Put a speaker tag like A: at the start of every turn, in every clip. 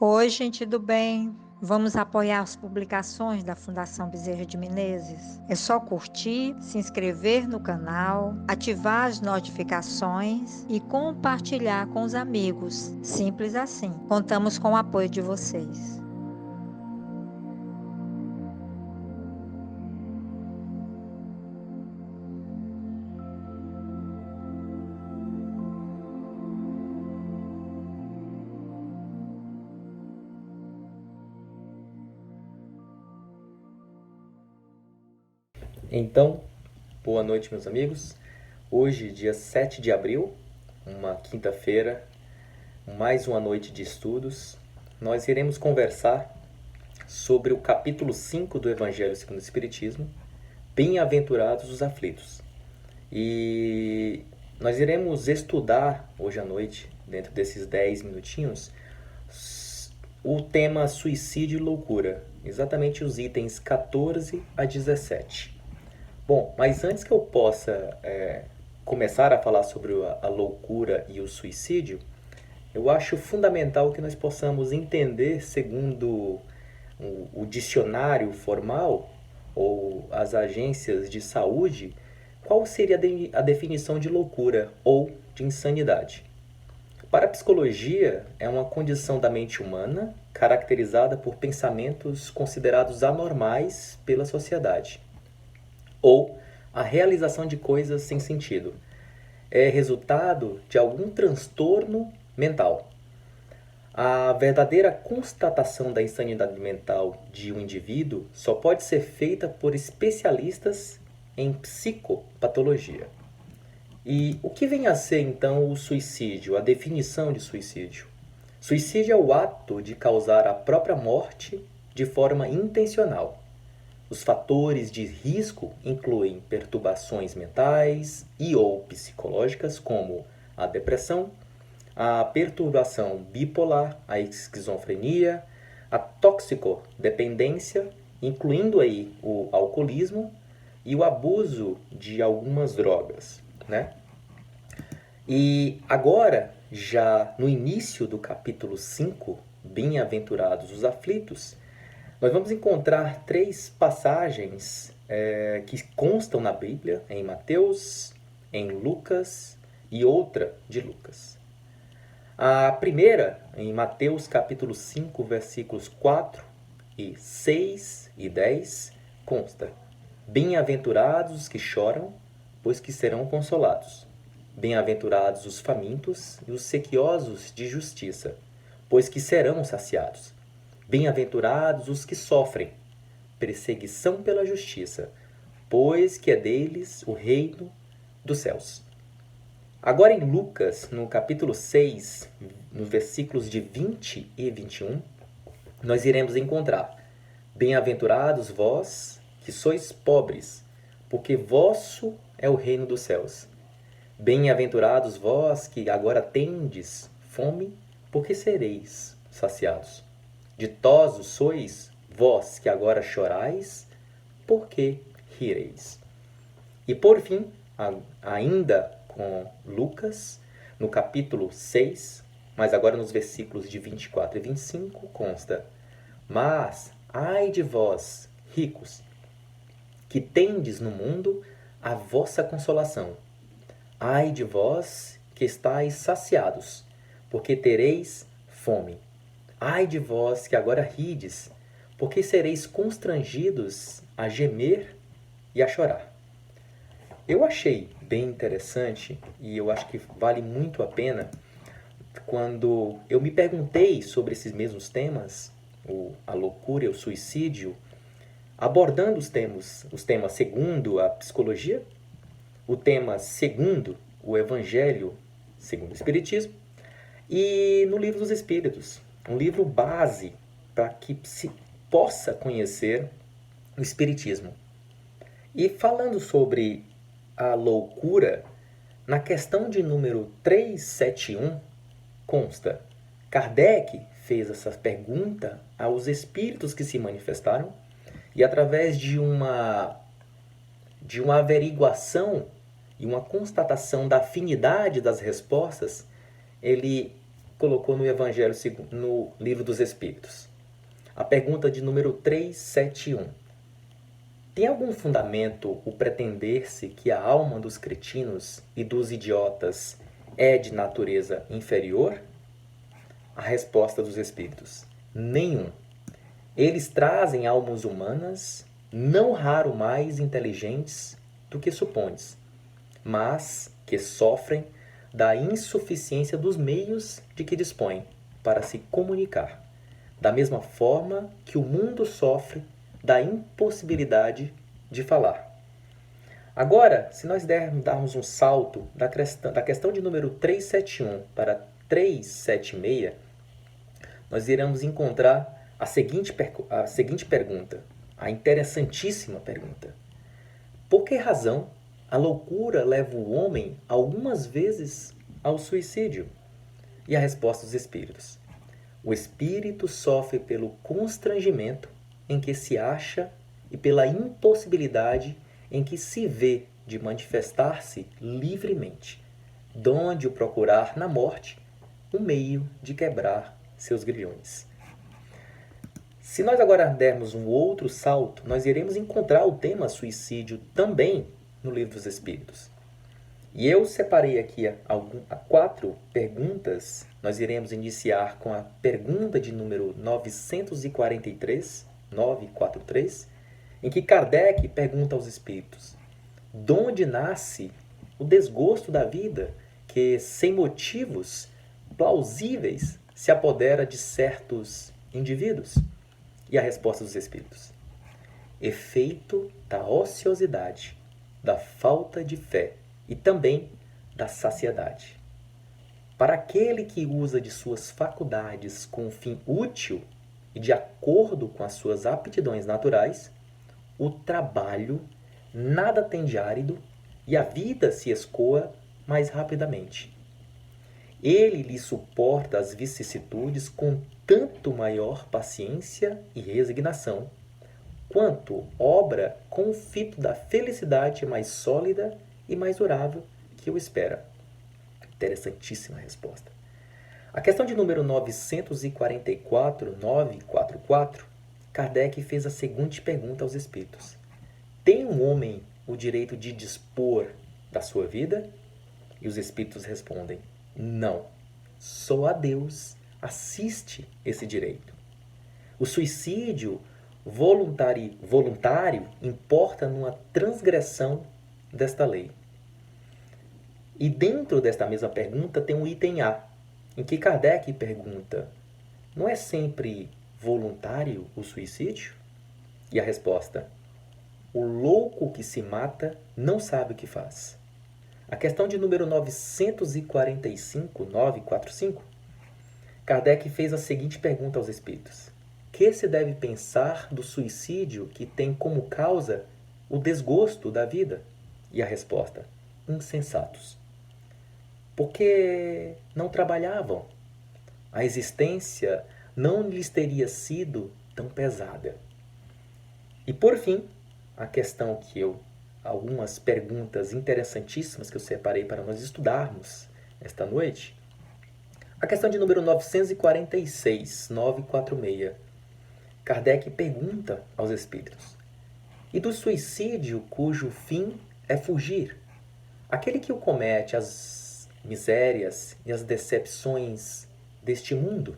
A: Oi, gente do bem. Vamos apoiar as publicações da Fundação Bezerra de Menezes? É só curtir, se inscrever no canal, ativar as notificações e compartilhar com os amigos. Simples assim. Contamos com o apoio de vocês.
B: Então, boa noite, meus amigos. Hoje, dia 7 de abril, uma quinta-feira, mais uma noite de estudos, nós iremos conversar sobre o capítulo 5 do Evangelho segundo o Espiritismo, Bem-aventurados os aflitos. E nós iremos estudar hoje à noite, dentro desses 10 minutinhos, o tema suicídio e loucura, exatamente os itens 14 a 17. Bom, mas antes que eu possa começar a falar sobre a loucura e o suicídio, eu acho fundamental que nós possamos entender, segundo o dicionário formal ou as agências de saúde, qual seria a definição de loucura ou de insanidade. Para a psicologia, é uma condição da mente humana caracterizada por pensamentos considerados anormais pela sociedade, ou a realização de coisas sem sentido. É resultado de algum transtorno mental. A verdadeira constatação da insanidade mental de um indivíduo só pode ser feita por especialistas em psicopatologia. E o que vem a ser então o suicídio, a definição de suicídio? Suicídio é o ato de causar a própria morte de forma intencional. Os fatores de risco incluem perturbações mentais e ou psicológicas, como a depressão, a perturbação bipolar, a esquizofrenia, a toxicodependência, incluindo aí o alcoolismo e o abuso de algumas drogas, né? E agora, já no início do capítulo 5, Bem-aventurados os aflitos, nós vamos encontrar três passagens que constam na Bíblia, em Mateus, em Lucas e outra de Lucas. A primeira, em Mateus capítulo 5, versículos 4 e 6 e 10, consta: Bem-aventurados os que choram, pois que serão consolados. Bem-aventurados os famintos e os sequiosos de justiça, pois que serão saciados. Bem-aventurados os que sofrem perseguição pela justiça, pois que é deles o reino dos céus. Agora em Lucas, no capítulo 6, nos versículos de 20 e 21, nós iremos encontrar: Bem-aventurados vós que sois pobres, porque vosso é o reino dos céus. Bem-aventurados vós que agora tendes fome, porque sereis saciados. Ditosos sois vós que agora chorais, porque rireis. E por fim, ainda com Lucas, no capítulo 6, mas agora nos versículos de 24 e 25, consta: Mas, ai de vós, ricos, que tendes no mundo a vossa consolação. Ai de vós que estáis saciados, porque tereis fome. Ai de vós que agora rides, porque sereis constrangidos a gemer e a chorar. Eu achei bem interessante e eu acho que vale muito a pena quando eu me perguntei sobre esses mesmos temas, a loucura e o suicídio, abordando os temas segundo a psicologia, o tema segundo o Evangelho segundo o Espiritismo e no Livro dos Espíritos, um livro base para que se possa conhecer o Espiritismo. E falando sobre a loucura, na questão de número 371, consta: Kardec fez essa pergunta aos espíritos que se manifestaram e através de uma averiguação e uma constatação da afinidade das respostas, ele colocou no Evangelho no Livro dos Espíritos. A pergunta de número 371. Tem algum fundamento o pretender-se que a alma dos cretinos e dos idiotas é de natureza inferior? A resposta dos Espíritos: nenhum. Eles trazem almas humanas, não raro mais inteligentes do que supões, mas que sofrem da insuficiência dos meios de que dispõem para se comunicar, da mesma forma que o mundo sofre da impossibilidade de falar. Agora, se nós darmos um salto da questão de número 371 para 376, nós iremos encontrar a seguinte pergunta, a interessantíssima pergunta. Por que razão a loucura leva o homem algumas vezes ao suicídio? E a resposta dos espíritos: o espírito sofre pelo constrangimento em que se acha e pela impossibilidade em que se vê de manifestar-se livremente, donde o procurar na morte o meio de quebrar seus grilhões. Se nós agora dermos um outro salto, nós iremos encontrar o tema suicídio também no Livro dos Espíritos. E eu separei aqui 4 perguntas. Nós iremos iniciar com a pergunta de número 943, em que Kardec pergunta aos espíritos: de onde nasce o desgosto da vida que, sem motivos plausíveis, se apodera de certos indivíduos? E a resposta dos espíritos: efeito da ociosidade, da falta de fé e também da saciedade. Para aquele que usa de suas faculdades com um fim útil e de acordo com as suas aptidões naturais, o trabalho nada tem de árido e a vida se escoa mais rapidamente. Ele lhe suporta as vicissitudes com tanto maior paciência e resignação, quanto obra com o fito da felicidade mais sólida e mais durável que o espera. Interessantíssima resposta. A questão de número 944, Kardec fez a seguinte pergunta aos espíritos: tem um homem o direito de dispor da sua vida? E os espíritos respondem: não, só a Deus assiste esse direito. O suicídio voluntário importa numa transgressão desta lei. E dentro desta mesma pergunta tem um item A, em que Kardec pergunta: não é sempre voluntário o suicídio? E a resposta: o louco que se mata não sabe o que faz. A questão de número 945, Kardec fez a seguinte pergunta aos espíritos: que se deve pensar do suicídio que tem como causa o desgosto da vida? E a resposta: insensatos. Porque não trabalhavam. A existência não lhes teria sido tão pesada. E por fim, a questão que algumas perguntas interessantíssimas que eu separei para nós estudarmos esta noite. A questão de número 946. Kardec pergunta aos espíritos: e do suicídio cujo fim é fugir? Aquele que o comete as misérias e as decepções deste mundo?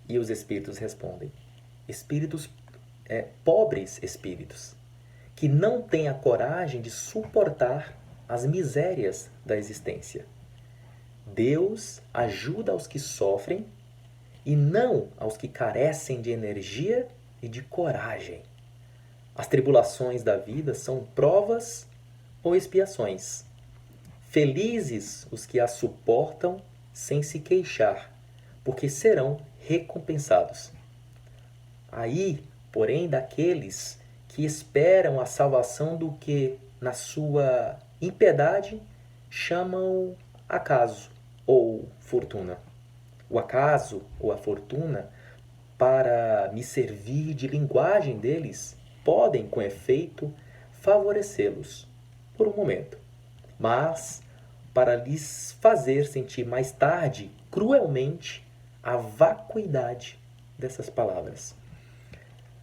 B: E os espíritos respondem: pobres espíritos, que não têm a coragem de suportar as misérias da existência. Deus ajuda aos que sofrem e não aos que carecem de energia e de coragem. As tribulações da vida são provas ou expiações. Felizes os que as suportam sem se queixar, porque serão recompensados. Aí, porém, daqueles que esperam a salvação do que, na sua impiedade, chamam acaso ou fortuna. O acaso ou a fortuna, para me servir de linguagem deles, podem, com efeito, favorecê-los por um momento, mas para lhes fazer sentir mais tarde, cruelmente, a vacuidade dessas palavras.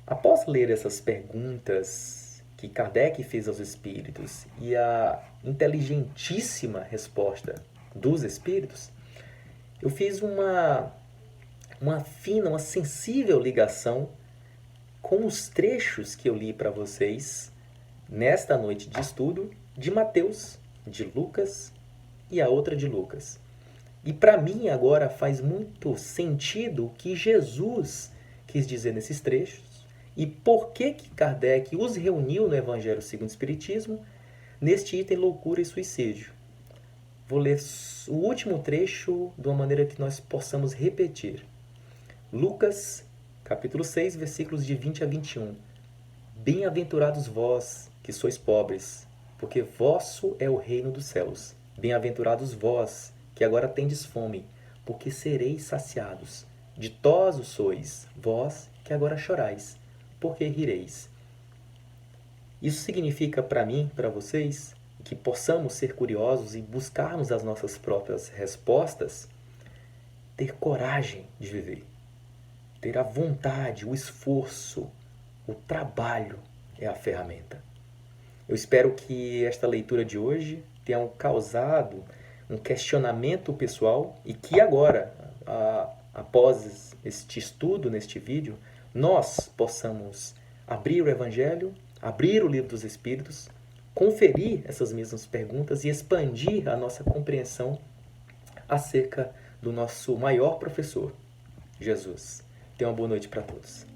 B: Após ler essas perguntas que Kardec fez aos espíritos e a inteligentíssima resposta dos espíritos, eu fiz uma fina, uma sensível ligação com os trechos que eu li para vocês nesta noite de estudo de Mateus, de Lucas e a outra de Lucas. E para mim agora faz muito sentido o que Jesus quis dizer nesses trechos e por que Kardec os reuniu no Evangelho segundo o Espiritismo neste item loucura e suicídio. Vou ler o último trecho de uma maneira que nós possamos repetir. Lucas, capítulo 6, versículos de 20 a 21. Bem-aventurados vós, que sois pobres, porque vosso é o reino dos céus. Bem-aventurados vós, que agora tendes fome, porque sereis saciados. Ditosos sois, vós, que agora chorais, porque rireis. Isso significa para mim, para vocês, que possamos ser curiosos e buscarmos as nossas próprias respostas, ter coragem de viver, ter a vontade, o esforço, o trabalho é a ferramenta. Eu espero que esta leitura de hoje tenha causado um questionamento pessoal e que agora, após este estudo, neste vídeo, nós possamos abrir o Evangelho, abrir o Livro dos Espíritos, conferir essas mesmas perguntas e expandir a nossa compreensão acerca do nosso maior professor, Jesus. Tenha uma boa noite para todos.